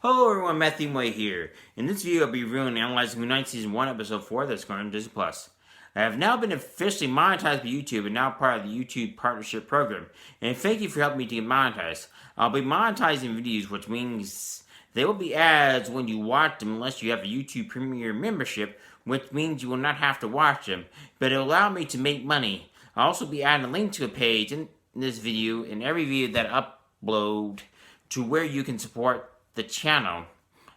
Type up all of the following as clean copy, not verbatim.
Hello everyone, Hemenway here. In this video, I'll be reviewing and analyzing Moon Knight Season 1, Episode 4 that's currently on Disney+. I have now been officially monetized by YouTube and now part of the YouTube Partnership Program. And thank you for helping me to get monetized. I'll be monetizing videos, which means there will be ads when you watch them unless you have a YouTube Premier membership, which means you will not have to watch them, but it will allow me to make money. I'll also be adding a link to a page in this video and every video that I upload to where you can support the channel,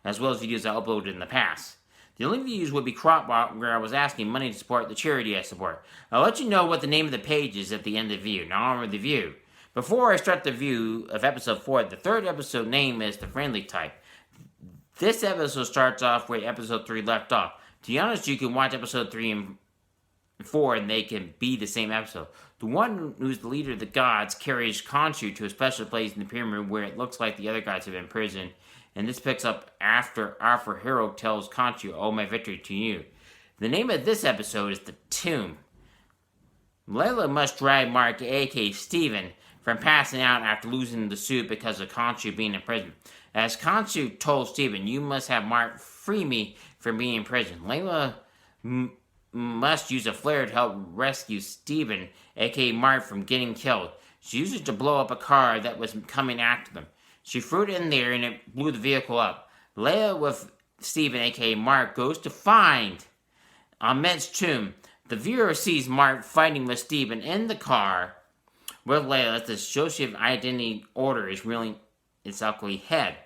as well as videos I uploaded in the past. The only videos would be crop where I was asking money to support the charity I support. I'll let you know what the name of the page is at the end of the video. Now on with the review. Before I start the review of episode 4, the third episode name is The Friendly Type. This episode starts off where episode 3 left off. To be honest, you can watch episode 3 and 4 and they can be the same episode. The one who's the leader of the gods carries Khonsu to a special place in the pyramid where it looks like the other gods have been imprisoned. And this picks up after Arthur Harrow tells Khonsu, "Oh, my victory to you." The name of this episode is The Tomb. Layla must drag Mark, a.k.a. Stephen, from passing out after losing the suit because of Khonsu being in prison. As Khonsu told Stephen, "You must have Mark free me from being in prison." Layla must use a flare to help rescue Stephen, a.k.a. Mark, from getting killed. She uses it to blow up a car that was coming after them. She threw it in there and it blew the vehicle up. Layla with Stephen, a.k.a. Mark, goes to find Ahmet's tomb. The viewer sees Mark fighting with Stephen in the car with Layla as the Joseph identity order is reeling its ugly head.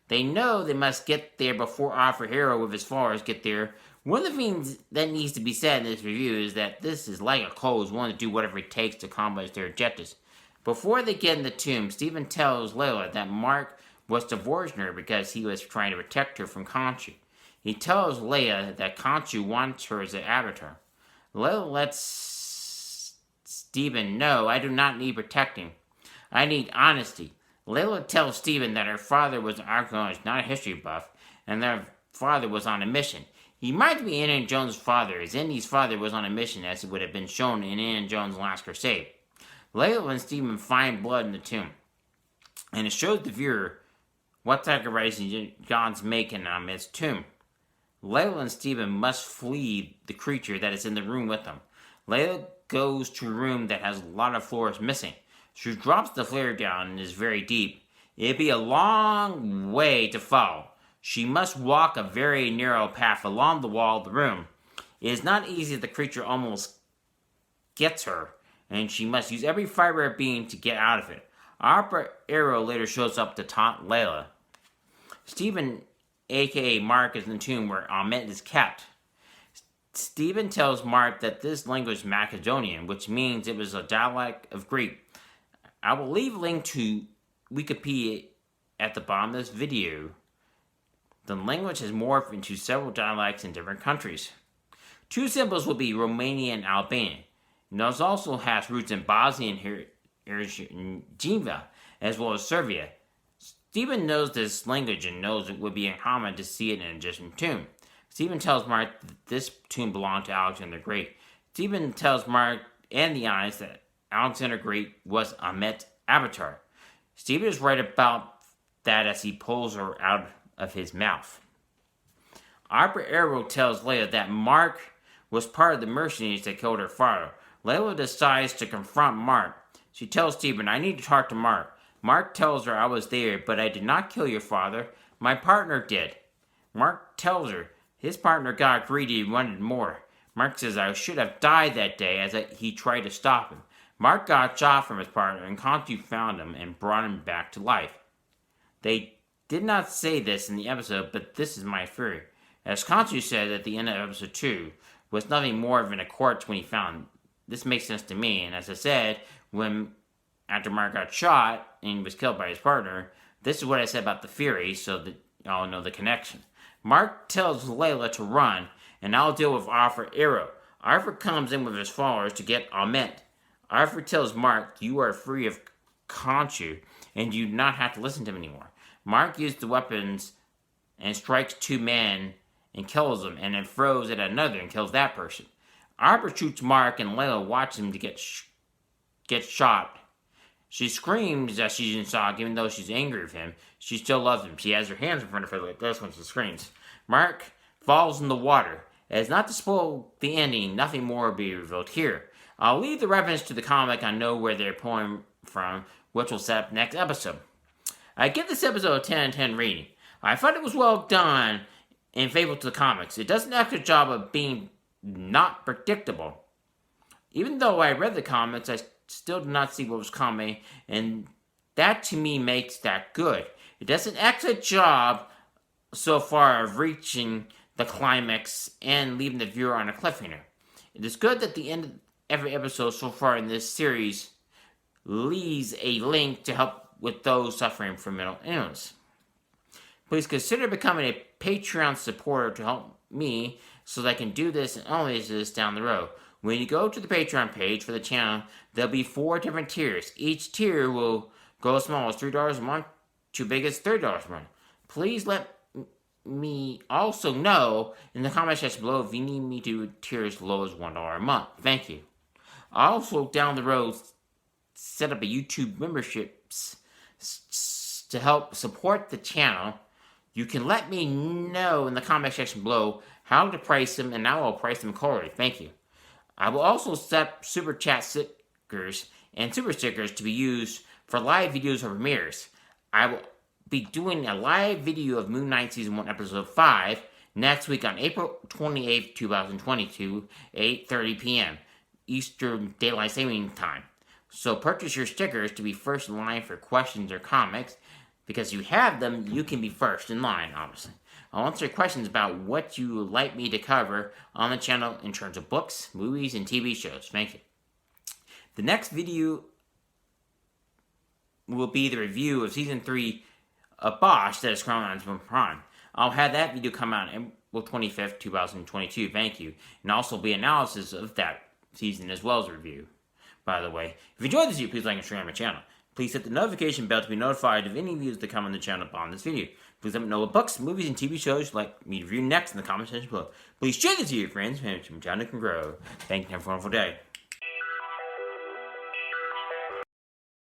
They know they must get there before Arthur Harrow with his followers get there. One of the things that needs to be said in this review is that this is like a cult willing to do whatever it takes to accomplish their objectives. Before they get in the tomb, Stephen tells Layla that Mark was divorcing her because he was trying to protect her from Khonsu. He tells Layla that Khonsu wants her as an avatar. Layla lets Stephen know, "I do not need protecting. I need honesty." Layla tells Stephen that her father was an archaeologist, not a history buff, and their father was on a mission. He might be Indiana Jones' father, as Indy's father was on a mission, as it would have been shown in Indiana Jones' Last Crusade. Layla and Stephen find blood in the tomb, and it shows the viewer what sacrifices gods make in Ahmet's tomb. Layla and Stephen must flee the creature that is in the room with them. Layla goes to a room that has a lot of floors missing. She drops the flare down and is very deep. It'd be a long way to fall. She must walk a very narrow path along the wall of the room. It is not easy. The creature almost gets her, and she must use every fiber of being to get out of it. Arthur Harrow later shows up to taunt Layla. Stephen, a.k.a. Mark, is in the tomb where Ahmet is kept. Stephen tells Mark that this language is Macedonian, which means it was a dialect of Greek. I will leave a link to Wikipedia at the bottom of this video. The language has morphed into several dialects in different countries. Two symbols will be Romanian and Albanian. It also has roots in Bosnia and Herzegovina, as well as Serbia. Stephen knows this language and knows it would be uncommon to see it in a Egyptian tomb. Stephen tells Mark that this tomb belonged to Alexander the Great. Stephen tells Mark and the eyes that Alexander the Great was Ahmet's avatar. Stephen is right about that as he pulls her out of his mouth. Arthur Harrow tells Layla that Mark was part of the mercenaries that killed her father. Layla decides to confront Mark. She tells Stephen, "I need to talk to Mark." Mark tells her, "I was there, but I did not kill your father. My partner did." Mark tells her his partner got greedy and wanted more. Mark says, "I should have died that day," as he tried to stop him. Mark got shot from his partner, and Khonsu found him and brought him back to life. They did not say this in the episode, but this is my theory. As Khonsu said at the end of episode 2, was nothing more than a corpse when he found him. This makes sense to me, and as I said, after Mark got shot and was killed by his partner, this is what I said about the theory, so that y'all know the connection. Mark tells Layla to run, and I'll deal with Arthur Harrow. Arthur comes in with his followers to get Ahmet. Arthur tells Mark, "You are free of Khonsu, and you do not have to listen to him anymore." Mark used the weapons and strikes two men and kills them, and then throws at another and kills that person. Arthur shoots Mark, and Layla watches him to get shot. She screams as she's in shock, even though she's angry with him. She still loves him. She has her hands in front of her like this when she screams. Mark falls in the water. As not to spoil the ending, nothing more will be revealed here. I'll leave the reference to the comic I know where they're pulling from, which will set up next episode. I give this episode a 10 10 rating. I thought it was well done and faithful to the comics. It does an excellent job of being not predictable. Even though I read the comics, I still did not see what was coming, and that to me makes that good. It does an excellent job so far of reaching the climax and leaving the viewer on a cliffhanger. It is good that the end of every episode so far in this series leaves a link to help with those suffering from mental illness. Please consider becoming a Patreon supporter to help me so that I can do this and only this down the road. When you go to the Patreon page for the channel, there'll be 4 different tiers. Each tier will go as small as $3 a month to big as $30 a month. Please let me also know in the comment section below if you need me to do tiers as low as $1 a month. Thank you. I'll also down the road set up a YouTube memberships to help support the channel. You can let me know in the comment section below how to price them, and I will price them accordingly. Thank you. I will also set up super chat stickers and super stickers to be used for live videos or premieres. I will be doing a live video of Moon Knight Season 1 Episode 5 next week on April 28th, 2022, 8:30 p.m. Eastern Daylight Saving Time. So purchase your stickers to be first in line for questions or comics. Because you have them, you can be first in line, obviously. I'll answer questions about what you would like me to cover on the channel in terms of books, movies, and TV shows. Thank you. The next video will be the review of Season 3 of Bosch that is currently on Amazon Prime. I'll have that video come out on April 25th, 2022. Thank you. And also be analysis of that season as well as a review, by the way. If you enjoyed this video, please like and share on my channel. Please hit the notification bell to be notified of any videos that come on the channel upon this video. Please let me know what books, movies, and TV shows you'd like me to review next in the comment section below. Please share this video with your friends, and my channel can grow. Thank you and have a wonderful day.